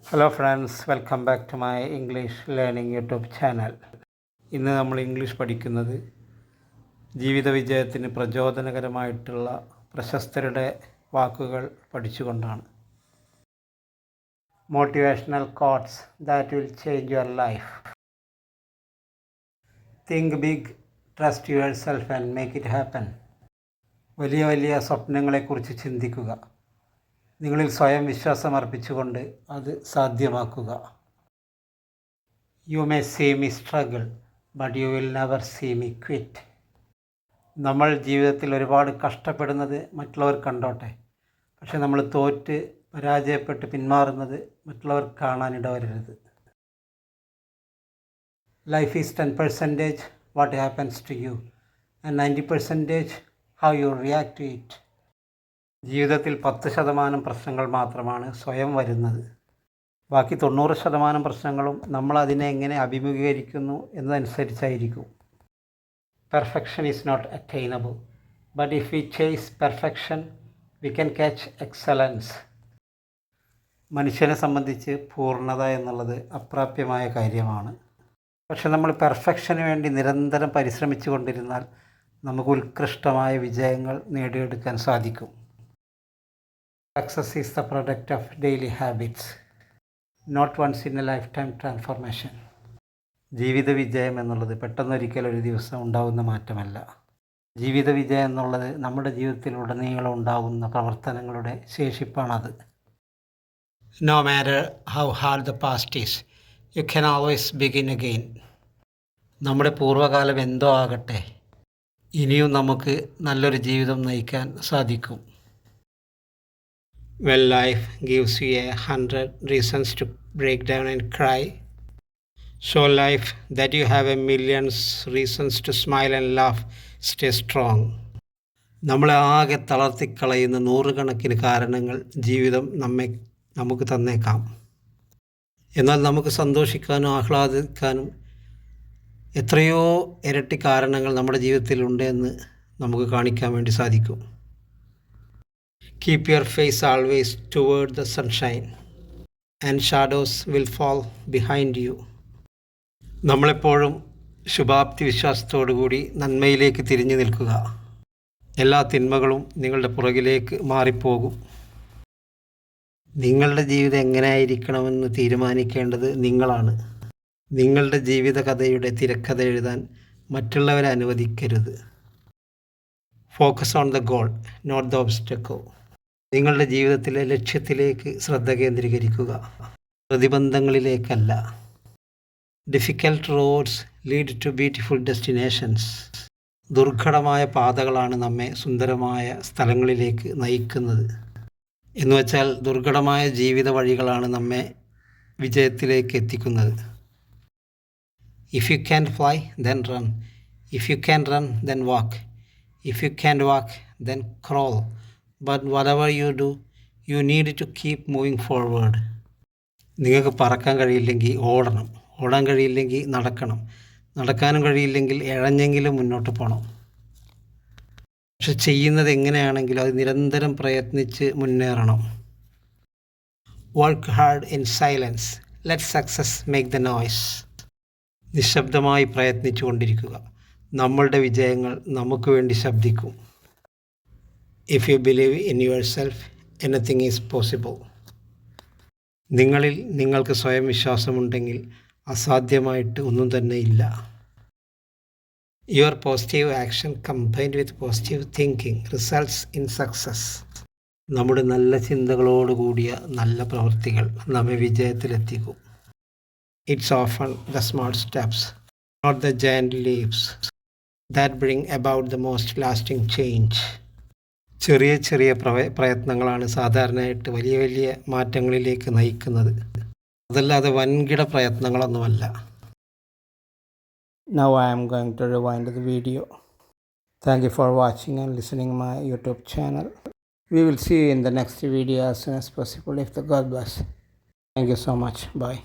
Hello friends, welcome back to my English learning YouTube channel. ഇന്ന് നമ്മൾ English പഠിക്കുന്നത് ജീവിത വിജയത്തിന് പ്രചോദനകരമായിട്ടുള്ള പ്രശസ്തരുടെ വാക്കുകൾ പഠിച്ചുകൊണ്ടാണ്. Motivational quotes that will change your life. Think big, trust yourself and make it happen. വലിയ വലിയ സ്വപ്നങ്ങളെക്കുറിച്ച് ചിന്തിക്കുക, നിങ്ങളിൽ സ്വയം വിശ്വാസം അർപ്പിച്ചുകൊണ്ട് അത് സാധ്യമാക്കുക. You may see me struggle, but you will never see me quit. നമ്മൾ ജീവിതത്തിൽ ഒരുപാട് കഷ്ടപ്പെടുന്നത് മറ്റുള്ളവർ കണ്ടോട്ടെ, പക്ഷെ നമ്മൾ തോറ്റ് പരാജയപ്പെട്ട് പിന്മാറുന്നത് മറ്റുള്ളവർ കാണാനിടവരരുത്. Life is 10% what happens to you and 90% how you react to it. ജീവിതത്തിൽ 10% പ്രശ്നങ്ങൾ മാത്രമാണ് സ്വയം വരുന്നത്. ബാക്കി 90% പ്രശ്നങ്ങളും നമ്മൾ അതിനെ എങ്ങനെ അഭിമുഖീകരിക്കുന്നു എന്നതനുസരിച്ചായിരിക്കും. Perfection is not attainable, but if we chase perfection we can catch excellence. മനുഷ്യനെ സംബന്ധിച്ച് പൂർണ്ണത എന്നുള്ളത് അപ്രാപ്യമായ കാര്യമാണ്. പക്ഷെ നമ്മൾ പെർഫെക്ഷന് വേണ്ടി നിരന്തരം പരിശ്രമിച്ചു കൊണ്ടിരുന്നാൽ നമുക്ക് ഉത്കൃഷ്ടമായ വിജയങ്ങൾ നേടിയെടുക്കാൻ സാധിക്കും. Success is the product of daily habits, not once in a lifetime transformation. ജീവിത വിജയം എന്നുള്ളത് പെട്ടെന്നൊരിക്കൽ ഒരു ദിവസം ഉണ്ടാകുന്ന മാറ്റമല്ല. ജീവിത വിജയം എന്നുള്ളത് നമ്മുടെ ജീവിതത്തിൽ ഉടനീളം ഉണ്ടാകുന്ന പ്രവർത്തനങ്ങളുടെ ശേഷിപ്പാണത്. No matter how hard the past is, you can always begin again. നമ്മുടെ പൂർവ്വകാലം എന്തോ ആകട്ടെ, ഇനിയും നമുക്ക് നല്ലൊരു ജീവിതം നയിക്കാൻ സാധിക്കും. When life gives you 100 reasons to break down and cry, show life that you have a million reasons to smile and laugh. Stay strong. നമ്മളെ ആകെ തളർത്തിക്കളയുന്ന നൂറുകണക്കിന് കാരണങ്ങൾ ജീവിതം നമുക്ക് തന്നേക്കാം. എന്നാൽ നമുക്ക് സന്തോഷിക്കാനും ആഹ്ലാദിക്കാനും എത്രയോ ഇരട്ടി കാരണങ്ങൾ നമ്മുടെ ജീവിതത്തിലുണ്ട് എന്ന് നമുക്ക് കാണിക്കാൻ വേണ്ടി സാധിക്കും. Keep your face always toward the sunshine, and shadows will fall behind you. നമ്മളെപ്പോഴും ശുഭാപ്തി വിശ്വാസത്തോടുകൂടി നന്മയിലേക്ക് തിരിഞ്ഞു നിൽക്കുക. എല്ലാ തിന്മകളും നിങ്ങളുടെ പുറകിലേക്ക് മാറിപ്പോകും. നിങ്ങളുടെ ജീവിതം എങ്ങനെയായിരിക്കണമെന്ന് തീരുമാനിക്കേണ്ടത് നിങ്ങളാണ്. നിങ്ങളുടെ ജീവിത കഥയുടെ തിരക്കഥ എഴുതാൻ മറ്റുള്ളവരെ അനുവദിക്കരുത്. Focus on the goal, not the obstacle. നിങ്ങളുടെ ജീവിതത്തിലെ ലക്ഷ്യത്തിലേക്ക് ശ്രദ്ധ കേന്ദ്രീകരിക്കുക, പ്രതിബന്ധങ്ങളിലേക്കല്ല. Difficult roads lead to beautiful destinations. ദുർഘടമായ പാതകളാണ് നമ്മെ സുന്ദരമായ സ്ഥലങ്ങളിലേക്ക് നയിക്കുന്നത്. എന്നുവെച്ചാൽ ദുർഘടമായ ജീവിത വഴികളാണ് നമ്മെ വിജയത്തിലേക്ക് എത്തിക്കുന്നത്. If you can fly then run, if you can run then walk, if you can walk then crawl. But whatever you do, you need to keep moving forward. നിങ്ങൾക്ക് പറക്കാൻ കഴിയില്ലെങ്കിൽ ഓടണം, ഓടാൻ കഴിയില്ലെങ്കിൽ നടക്കണം, നടക്കാനും കഴിയില്ലെങ്കിൽ ഇഴഞ്ഞെങ്കിലും മുന്നോട്ട് പോകണം. പക്ഷെ ചെയ്യുന്നത് എങ്ങനെയാണെങ്കിലും അത് നിരന്തരം പ്രയത്നിച്ച് മുന്നേറണം. Work hard in silence, let success make the noise. നിശബ്ദമായി പ്രയത്നിച്ചു കൊണ്ടിരിക്കുക, നമ്മളുടെ വിജയങ്ങൾ നമുക്ക് വേണ്ടി ശബ്ദിക്കും. If you believe in yourself, anything is possible. നിങ്ങളിൽ നിങ്ങൾക്ക് സ്വയം വിശ്വാസമുണ്ടെങ്കിൽ അസാധ്യമായിട്ട് ഒന്നും തന്നെ ഇല്ല. Your positive action combined with positive thinking results in success. നമ്മുടെ നല്ല ചിന്തകളോടുകൂടിയ നല്ല പ്രവൃത്തികൾ നമ്മെ വിജയത്തിലെത്തിക്കും. It's often the small steps, not the giant leaps, that bring about the most lasting change. ചെറിയ ചെറിയ പ്രയത്നങ്ങളാണ് സാധാരണയായിട്ട് വലിയ വലിയ മാറ്റങ്ങളിലേക്ക് നയിക്കുന്നത്, അതല്ലാതെ വൻകിട പ്രയത്നങ്ങളൊന്നുമല്ല. Now I am going to rewind the video. Thank you for watching and listening my YouTube channel. We will see you in the next video as soon as possible if the God bless. Thank you so much. Bye.